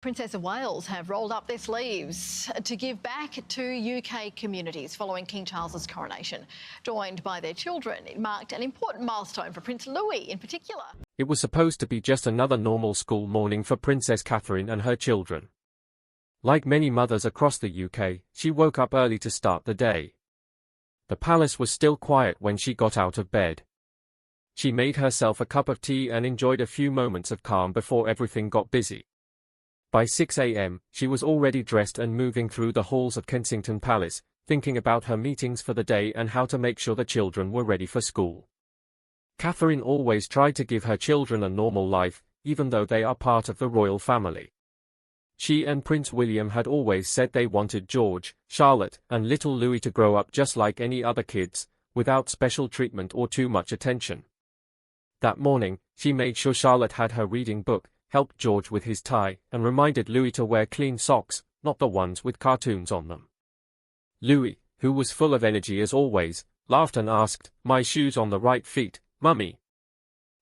Princess of Wales have rolled up their sleeves to give back to UK communities following King Charles's coronation. Joined by their children, it marked an important milestone for Prince Louis in particular. It was supposed to be just another normal school morning for Princess Catherine and her children. Like many mothers across the UK, she woke up early to start the day. The palace was still quiet when she got out of bed. She made herself a cup of tea and enjoyed a few moments of calm before everything got busy. By 6 a.m., she was already dressed and moving through the halls of Kensington Palace, thinking about her meetings for the day and how to make sure the children were ready for school. Catherine always tried to give her children a normal life, even though they are part of the royal family. She and Prince William had always said they wanted George, Charlotte, and little Louis to grow up just like any other kids, without special treatment or too much attention. That morning, she made sure Charlotte had her reading book, helped George with his tie, and reminded Louis to wear clean socks, not the ones with cartoons on them. Louis, who was full of energy as always, laughed and asked, "My shoes on the right feet, Mummy?"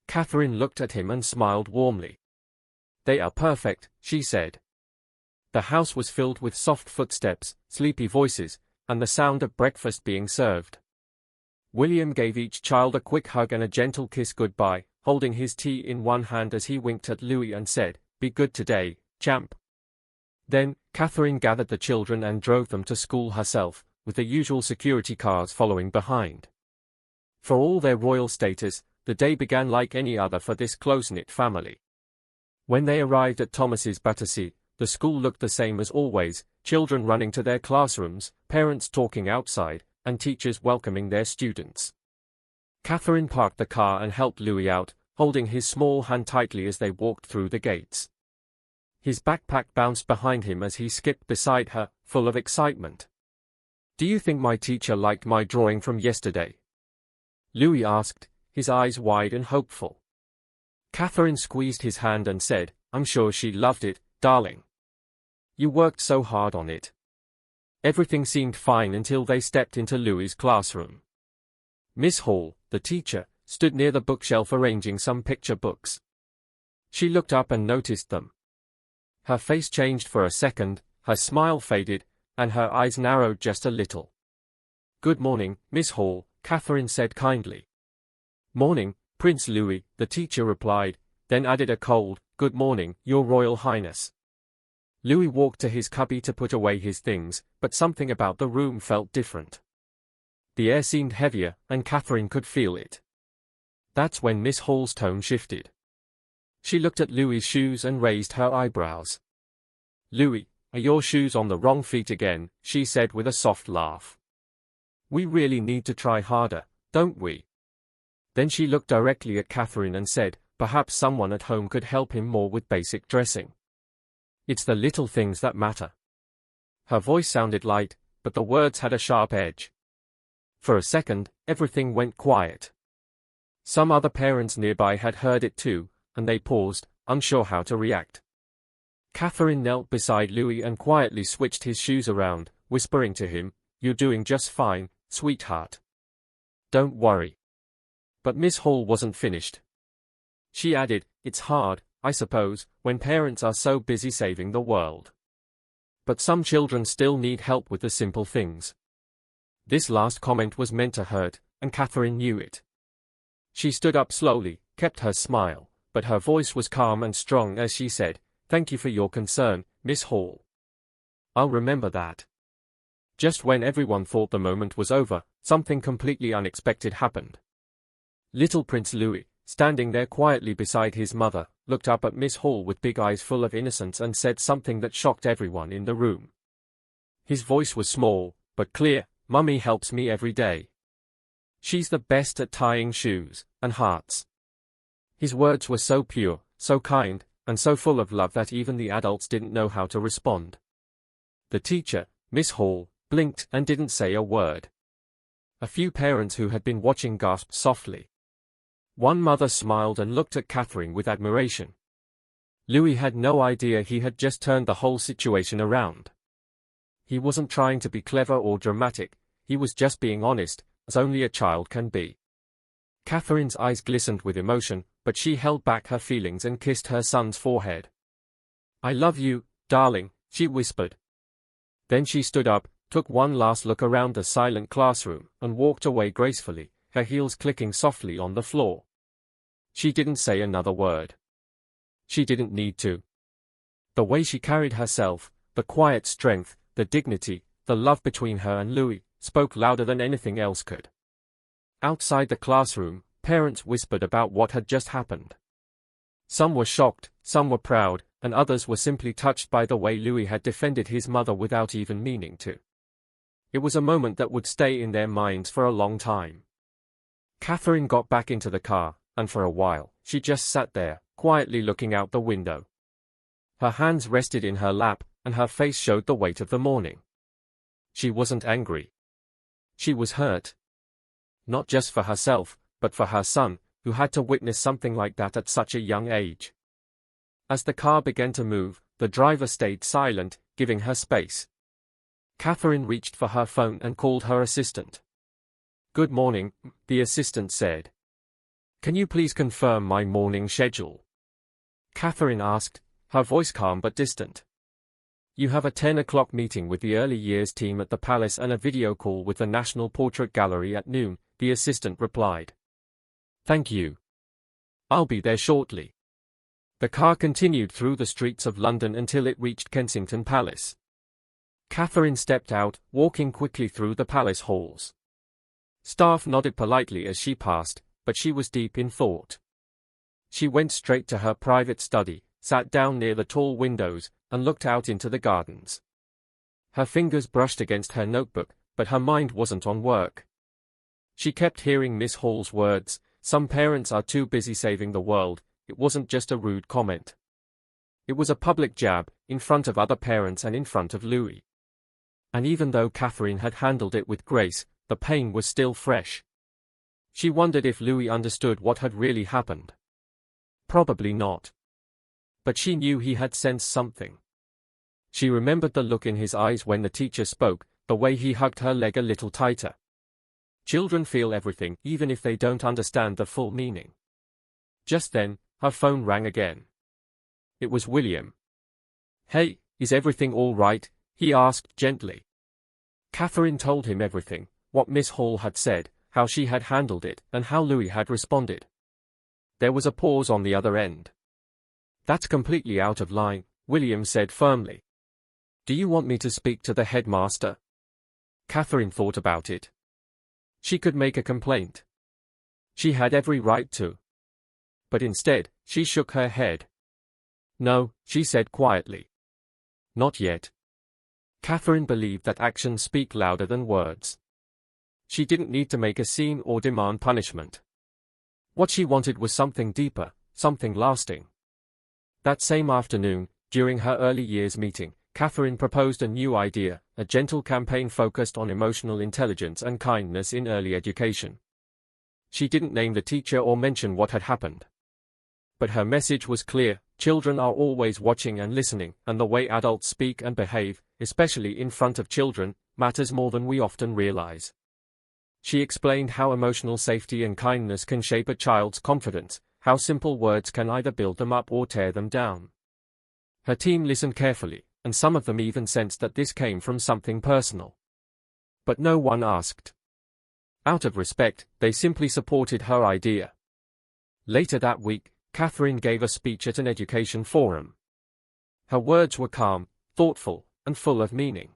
Catherine looked at him and smiled warmly. "They are perfect," she said. The house was filled with soft footsteps, sleepy voices, and the sound of breakfast being served. William gave each child a quick hug and a gentle kiss goodbye, holding his tea in one hand as he winked at Louis and said, "Be good today, champ." Then, Catherine gathered the children and drove them to school herself, with the usual security cars following behind. For all their royal status, the day began like any other for this close-knit family. When they arrived at Thomas's Battersea, the school looked the same as always, children running to their classrooms, parents talking outside, and teachers welcoming their students. Catherine parked the car and helped Louis out, holding his small hand tightly as they walked through the gates. His backpack bounced behind him as he skipped beside her, full of excitement. "Do you think my teacher liked my drawing from yesterday?" Louis asked, his eyes wide and hopeful. Catherine squeezed his hand and said, "I'm sure she loved it, darling. You worked so hard on it." Everything seemed fine until they stepped into Louis's classroom. Miss Hall, the teacher, stood near the bookshelf arranging some picture books. She looked up and noticed them. Her face changed for a second, her smile faded, and her eyes narrowed just a little. "Good morning, Miss Hall," Catherine said kindly. "Morning, Prince Louis," the teacher replied, then added a cold, "Good morning, Your Royal Highness." Louis walked to his cubby to put away his things, but something about the room felt different. The air seemed heavier, and Catherine could feel it. That's when Miss Hall's tone shifted. She looked at Louis's shoes and raised her eyebrows. "Louis, are your shoes on the wrong feet again?" she said with a soft laugh. "We really need to try harder, don't we?" Then she looked directly at Catherine and said, "Perhaps someone at home could help him more with basic dressing. It's the little things that matter." Her voice sounded light, but the words had a sharp edge. For a second, everything went quiet. Some other parents nearby had heard it too, and they paused, unsure how to react. Catherine knelt beside Louis and quietly switched his shoes around, whispering to him, "You're doing just fine, sweetheart. Don't worry." But Miss Hall wasn't finished. She added, "It's hard, I suppose, when parents are so busy saving the world. But some children still need help with the simple things." This last comment was meant to hurt, and Catherine knew it. She stood up slowly, kept her smile, but her voice was calm and strong as she said, "Thank you for your concern, Miss Hall. I'll remember that." Just when everyone thought the moment was over, something completely unexpected happened. Little Prince Louis, standing there quietly beside his mother, looked up at Miss Hall with big eyes full of innocence and said something that shocked everyone in the room. His voice was small, but clear, "Mummy helps me every day. She's the best at tying shoes, and hearts." His words were so pure, so kind, and so full of love that even the adults didn't know how to respond. The teacher, Miss Hall, blinked and didn't say a word. A few parents who had been watching gasped softly. One mother smiled and looked at Catherine with admiration. Louis had no idea he had just turned the whole situation around. He wasn't trying to be clever or dramatic, he was just being honest, as only a child can be. Catherine's eyes glistened with emotion, but she held back her feelings and kissed her son's forehead. "I love you, darling," she whispered. Then she stood up, took one last look around the silent classroom, and walked away gracefully, her heels clicking softly on the floor. She didn't say another word. She didn't need to. The way she carried herself, the quiet strength, the dignity, the love between her and Louis, spoke louder than anything else could. Outside the classroom, parents whispered about what had just happened. Some were shocked, some were proud, and others were simply touched by the way Louis had defended his mother without even meaning to. It was a moment that would stay in their minds for a long time. Catherine got back into the car, and for a while, she just sat there, quietly looking out the window. Her hands rested in her lap, and her face showed the weight of the morning. She wasn't angry. She was hurt. Not just for herself, but for her son, who had to witness something like that at such a young age. As the car began to move, the driver stayed silent, giving her space. Catherine reached for her phone and called her assistant. "Good morning," the assistant said. "Can you please confirm my morning schedule?" Catherine asked, her voice calm but distant. "You have a 10 o'clock meeting with the early years team at the Palace and a video call with the National Portrait Gallery at noon," the assistant replied. "Thank you. I'll be there shortly." The car continued through the streets of London until it reached Kensington Palace. Catherine stepped out, walking quickly through the palace halls. Staff nodded politely as she passed, but she was deep in thought. She went straight to her private study, sat down near the tall windows, and looked out into the gardens. Her fingers brushed against her notebook, but her mind wasn't on work. She kept hearing Miss Hall's words, "Some parents are too busy saving the world." It wasn't just a rude comment. It was a public jab, in front of other parents and in front of Louis. And even though Catherine had handled it with grace, the pain was still fresh. She wondered if Louis understood what had really happened. Probably not. But she knew he had sensed something. She remembered the look in his eyes when the teacher spoke, the way he hugged her leg a little tighter. Children feel everything, even if they don't understand the full meaning. Just then, her phone rang again. It was William. "Hey, is everything all right?" he asked gently. Catherine told him everything, what Miss Hall had said, how she had handled it, and how Louis had responded. There was a pause on the other end. "That's completely out of line," William said firmly. "Do you want me to speak to the headmaster?" Catherine thought about it. She could make a complaint. She had every right to. But instead, she shook her head. "No," she said quietly. "Not yet." Catherine believed that actions speak louder than words. She didn't need to make a scene or demand punishment. What she wanted was something deeper, something lasting. That same afternoon, during her early years meeting, Catherine proposed a new idea, a gentle campaign focused on emotional intelligence and kindness in early education. She didn't name the teacher or mention what had happened. But her message was clear: children are always watching and listening, and the way adults speak and behave, especially in front of children, matters more than we often realize. She explained how emotional safety and kindness can shape a child's confidence, how simple words can either build them up or tear them down. Her team listened carefully, and some of them even sensed that this came from something personal. But no one asked. Out of respect, they simply supported her idea. Later that week, Catherine gave a speech at an education forum. Her words were calm, thoughtful, and full of meaning.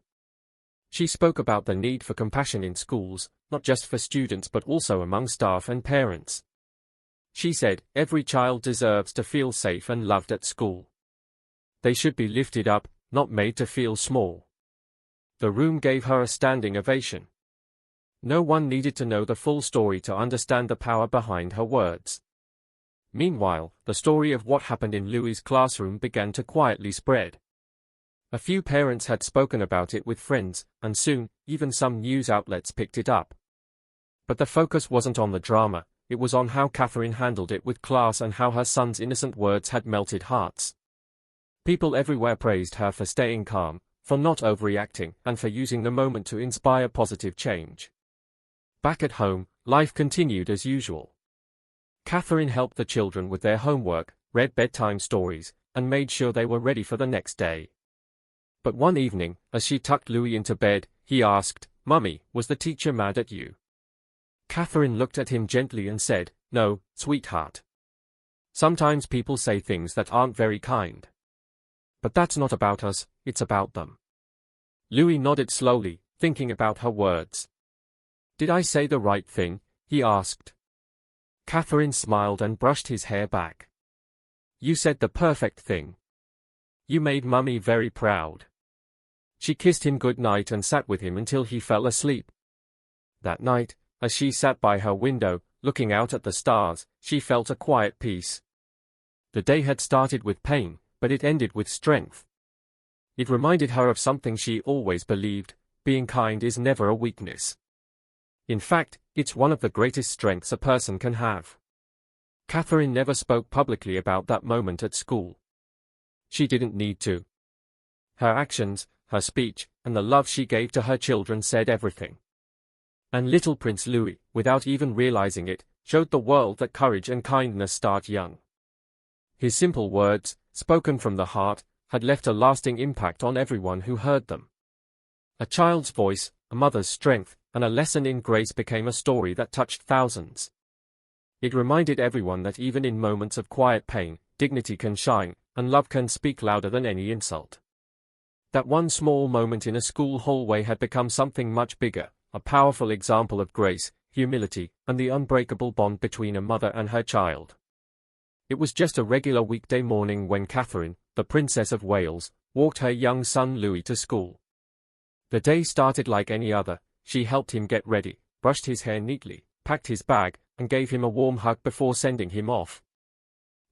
She spoke about the need for compassion in schools, not just for students but also among staff and parents. She said, "Every child deserves to feel safe and loved at school. They should be lifted up, not made to feel small." The room gave her a standing ovation. No one needed to know the full story to understand the power behind her words. Meanwhile, the story of what happened in Louis's classroom began to quietly spread. A few parents had spoken about it with friends, and soon, even some news outlets picked it up. But the focus wasn't on the drama, it was on how Catherine handled it with class and how her son's innocent words had melted hearts. People everywhere praised her for staying calm, for not overreacting, and for using the moment to inspire positive change. Back at home, life continued as usual. Catherine helped the children with their homework, read bedtime stories, and made sure they were ready for the next day. But one evening, as she tucked Louis into bed, he asked, "Mummy, was the teacher mad at you?" Catherine looked at him gently and said, "No, sweetheart. Sometimes people say things that aren't very kind. But that's not about us, it's about them." Louis nodded slowly, thinking about her words. "Did I say the right thing?" he asked. Catherine smiled and brushed his hair back. "You said the perfect thing. You made Mummy very proud." She kissed him good night and sat with him until he fell asleep. That night, as she sat by her window, looking out at the stars, she felt a quiet peace. The day had started with pain, but it ended with strength. It reminded her of something she always believed: being kind is never a weakness. In fact, it's one of the greatest strengths a person can have. Catherine never spoke publicly about that moment at school. She didn't need to. Her actions, her speech, and the love she gave to her children said everything. And little Prince Louis, without even realizing it, showed the world that courage and kindness start young. His simple words, spoken from the heart, had left a lasting impact on everyone who heard them. A child's voice, a mother's strength, and a lesson in grace became a story that touched thousands. It reminded everyone that even in moments of quiet pain, dignity can shine, and love can speak louder than any insult. That one small moment in a school hallway had become something much bigger, a powerful example of grace, humility, and the unbreakable bond between a mother and her child. It was just a regular weekday morning when Catherine, the Princess of Wales, walked her young son Louis to school. The day started like any other. She helped him get ready, brushed his hair neatly, packed his bag, and gave him a warm hug before sending him off.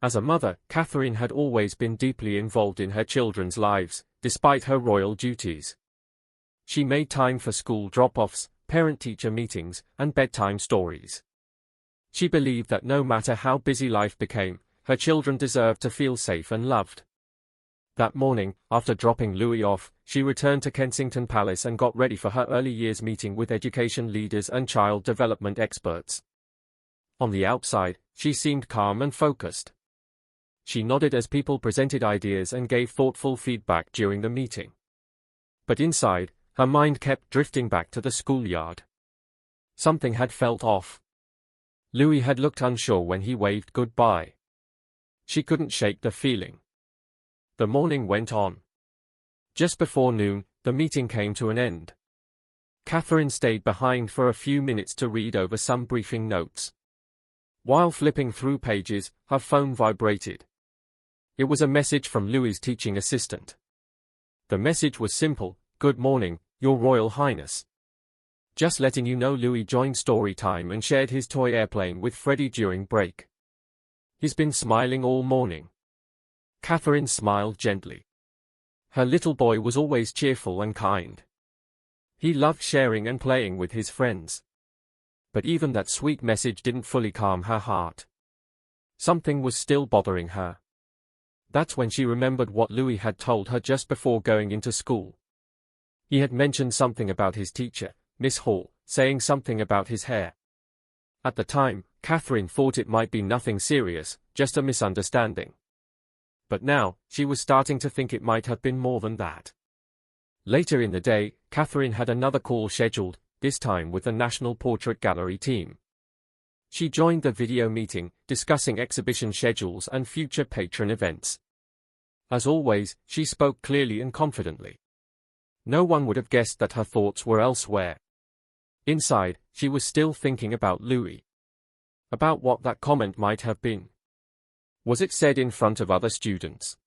As a mother, Catherine had always been deeply involved in her children's lives, despite her royal duties. She made time for school drop-offs, parent-teacher meetings, and bedtime stories. She believed that no matter how busy life became, her children deserved to feel safe and loved. That morning, after dropping Louis off, she returned to Kensington Palace and got ready for her early years meeting with education leaders and child development experts. On the outside, she seemed calm and focused. She nodded as people presented ideas and gave thoughtful feedback during the meeting. But inside, her mind kept drifting back to the schoolyard. Something had felt off. Louis had looked unsure when he waved goodbye. She couldn't shake the feeling. The morning went on. Just before noon, the meeting came to an end. Catherine stayed behind for a few minutes to read over some briefing notes. While flipping through pages, her phone vibrated. It was a message from Louis's teaching assistant. The message was simple: "Good morning, Your Royal Highness. Just letting you know Louis joined story time and shared his toy airplane with Freddie during break. He's been smiling all morning." Catherine smiled gently. Her little boy was always cheerful and kind. He loved sharing and playing with his friends. But even that sweet message didn't fully calm her heart. Something was still bothering her. That's when she remembered what Louis had told her just before going into school. He had mentioned something about his teacher, Miss Hall, saying something about his hair. At the time, Catherine thought it might be nothing serious, just a misunderstanding. But now, she was starting to think it might have been more than that. Later in the day, Catherine had another call scheduled, this time with the National Portrait Gallery team. She joined the video meeting, discussing exhibition schedules and future patron events. As always, she spoke clearly and confidently. No one would have guessed that her thoughts were elsewhere. Inside, she was still thinking about Louis. About what that comment might have been. Was it said in front of other students?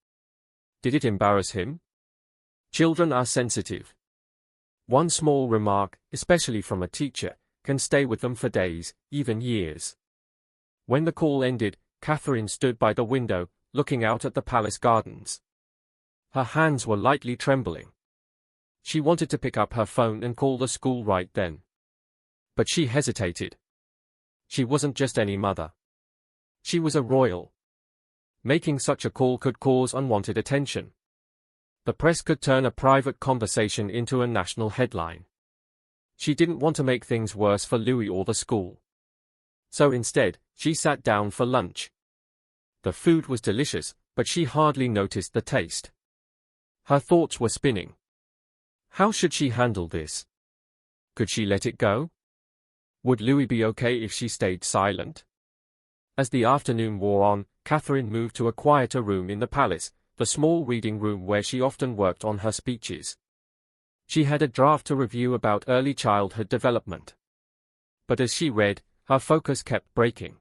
Did it embarrass him? Children are sensitive. One small remark, especially from a teacher, can stay with them for days, even years. When the call ended, Catherine stood by the window, looking out at the palace gardens. Her hands were lightly trembling. She wanted to pick up her phone and call the school right then. But she hesitated. She wasn't just any mother. She was a royal. Making such a call could cause unwanted attention. The press could turn a private conversation into a national headline. She didn't want to make things worse for Louis or the school. So instead, she sat down for lunch. The food was delicious, but she hardly noticed the taste. Her thoughts were spinning. How should she handle this? Could she let it go? Would Louis be okay if she stayed silent? As the afternoon wore on, Catherine moved to a quieter room in the palace, the small reading room where she often worked on her speeches. She had a draft to review about early childhood development. But as she read, her focus kept breaking.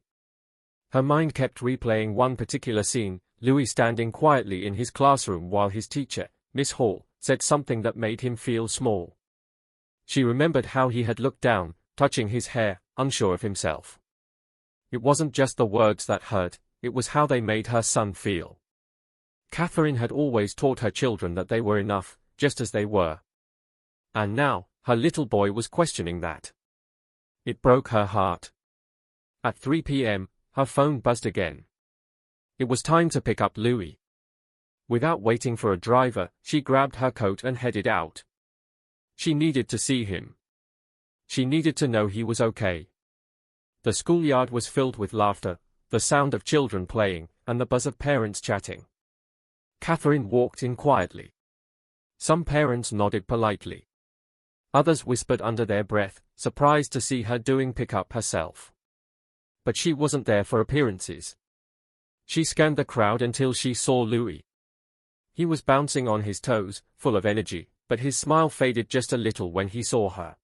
Her mind kept replaying one particular scene, Louis standing quietly in his classroom while his teacher, Miss Hall, said something that made him feel small. She remembered how he had looked down, touching his hair, unsure of himself. It wasn't just the words that hurt, it was how they made her son feel. Catherine had always taught her children that they were enough, just as they were. And now, her little boy was questioning that. It broke her heart. At 3 p.m., her phone buzzed again. It was time to pick up Louis. Without waiting for a driver, she grabbed her coat and headed out. She needed to see him. She needed to know he was okay. The schoolyard was filled with laughter, the sound of children playing, and the buzz of parents chatting. Catherine walked in quietly. Some parents nodded politely. Others whispered under their breath, surprised to see her doing pickup herself. But she wasn't there for appearances. She scanned the crowd until she saw Louis. He was bouncing on his toes, full of energy, but his smile faded just a little when he saw her.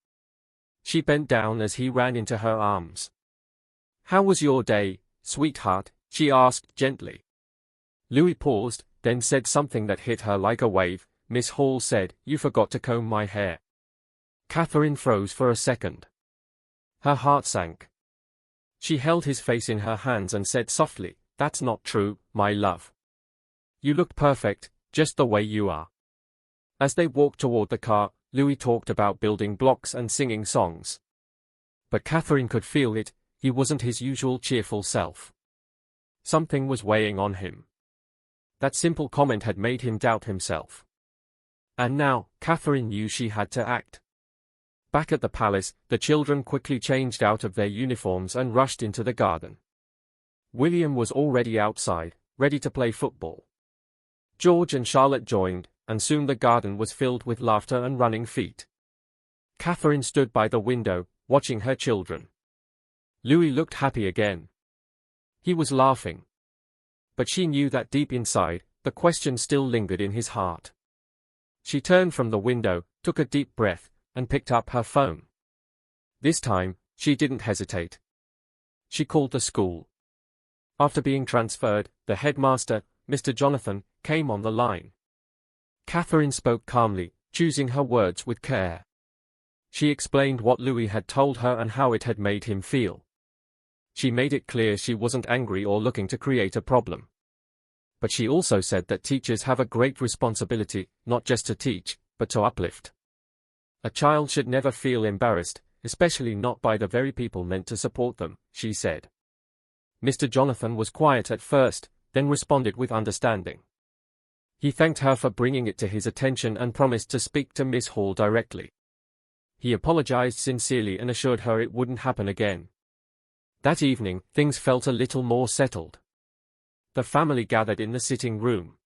She bent down as he ran into her arms. "How was your day, sweetheart?" she asked gently. Louis paused, then said something that hit her like a wave. "Miss Hall said, you forgot to comb my hair." Catherine froze for a second. Her heart sank. She held his face in her hands and said softly, "That's not true, my love. You look perfect, just the way you are." As they walked toward the car, Louis talked about building blocks and singing songs. But Catherine could feel it, he wasn't his usual cheerful self. Something was weighing on him. That simple comment had made him doubt himself. And now, Catherine knew she had to act. Back at the palace, the children quickly changed out of their uniforms and rushed into the garden. William was already outside, ready to play football. George and Charlotte joined, and soon the garden was filled with laughter and running feet. Catherine stood by the window, watching her children. Louis looked happy again. He was laughing. But she knew that deep inside, the question still lingered in his heart. She turned from the window, took a deep breath, and picked up her phone. This time, she didn't hesitate. She called the school. After being transferred, the headmaster, Mr. Jonathan, came on the line. Catherine spoke calmly, choosing her words with care. She explained what Louis had told her and how it had made him feel. She made it clear she wasn't angry or looking to create a problem. But she also said that teachers have a great responsibility, not just to teach, but to uplift. A child should never feel embarrassed, especially not by the very people meant to support them, she said. Mr. Jonathan was quiet at first, then responded with understanding. He thanked her for bringing it to his attention and promised to speak to Miss Hall directly. He apologized sincerely and assured her it wouldn't happen again. That evening, things felt a little more settled. The family gathered in the sitting room.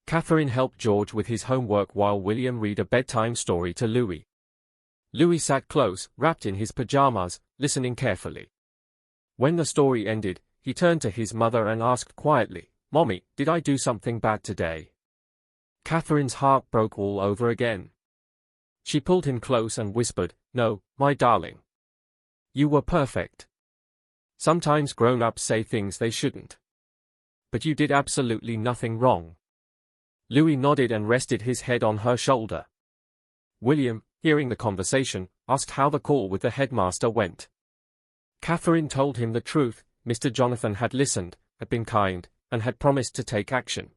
Catherine helped George with his homework while William read a bedtime story to Louis. Louis sat close, wrapped in his pajamas, listening carefully. When the story ended, he turned to his mother and asked quietly, "Mommy, did I do something bad today?" Catherine's heart broke all over again. She pulled him close and whispered, "No, my darling. You were perfect. Sometimes grown-ups say things they shouldn't. But you did absolutely nothing wrong." Louis nodded and rested his head on her shoulder. William, hearing the conversation, asked how the call with the headmaster went. Catherine told him the truth. Mr. Jonathan had listened, had been kind, and had promised to take action.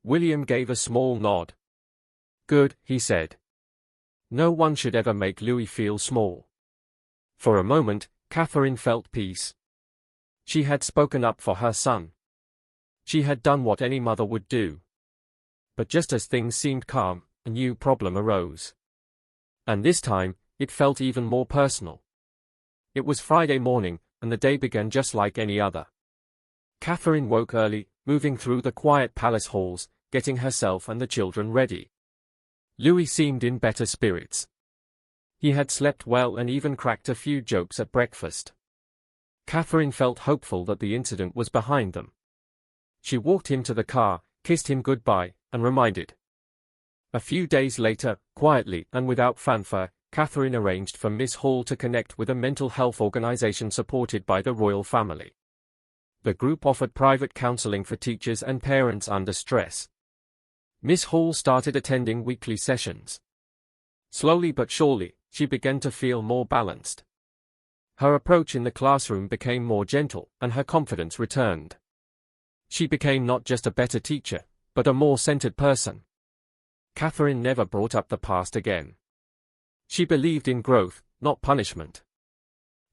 William gave a small nod. "Good," he said. No one should ever make Louis feel small. For a moment, Catherine felt peace. She had spoken up for her son. She had done what any mother would do. But just as things seemed calm, a new problem arose. And this time, it felt even more personal. It was Friday morning, and the day began just like any other. Catherine woke early, moving through the quiet palace halls, getting herself and the children ready. Louis seemed in better spirits. He had slept well and even cracked a few jokes at breakfast. Catherine felt hopeful that the incident was behind them. She walked him to the car, kissed him goodbye, and reminded. A few days later, quietly and without fanfare, Catherine arranged for Miss Hall to connect with a mental health organization supported by the royal family. The group offered private counseling for teachers and parents under stress. Miss Hall started attending weekly sessions. Slowly but surely, she began to feel more balanced. Her approach in the classroom became more gentle, and her confidence returned. She became not just a better teacher, but a more centered person. Catherine never brought up the past again. She believed in growth, not punishment.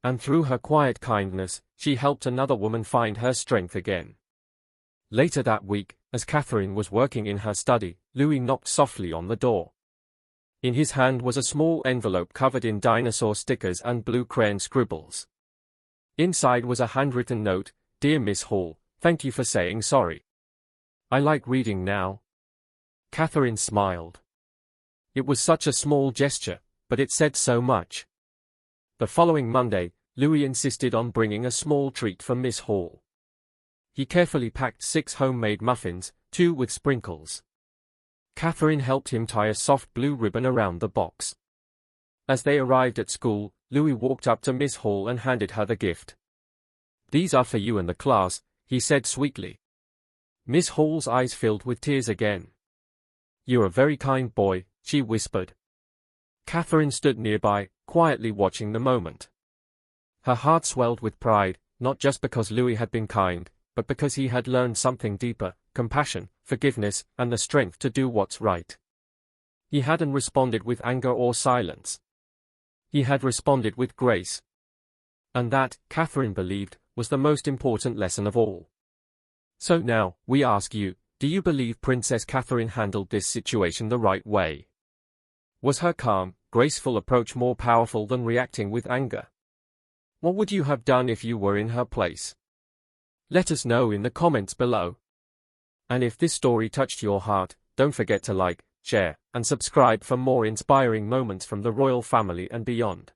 And through her quiet kindness, she helped another woman find her strength again. Later that week, as Catherine was working in her study, Louis knocked softly on the door. In his hand was a small envelope covered in dinosaur stickers and blue crayon scribbles. Inside was a handwritten note, "Dear Miss Hall, thank you for saying sorry. I like reading now." Catherine smiled. It was such a small gesture, but it said so much. The following Monday, Louis insisted on bringing a small treat for Miss Hall. He carefully packed 6 homemade muffins, 2 with sprinkles. Catherine helped him tie a soft blue ribbon around the box. As they arrived at school, Louis walked up to Miss Hall and handed her the gift. "These are for you and the class," he said sweetly. Miss Hall's eyes filled with tears again. "You're a very kind boy," she whispered. Catherine stood nearby, quietly watching the moment. Her heart swelled with pride, not just because Louis had been kind, but because he had learned something deeper: compassion, forgiveness, and the strength to do what's right. He hadn't responded with anger or silence. He had responded with grace. And that, Catherine believed, was the most important lesson of all. So now, we ask you, do you believe Princess Catherine handled this situation the right way? Was her calm, graceful approach more powerful than reacting with anger? What would you have done if you were in her place? Let us know in the comments below. And if this story touched your heart, don't forget to like, share, and subscribe for more inspiring moments from the royal family and beyond.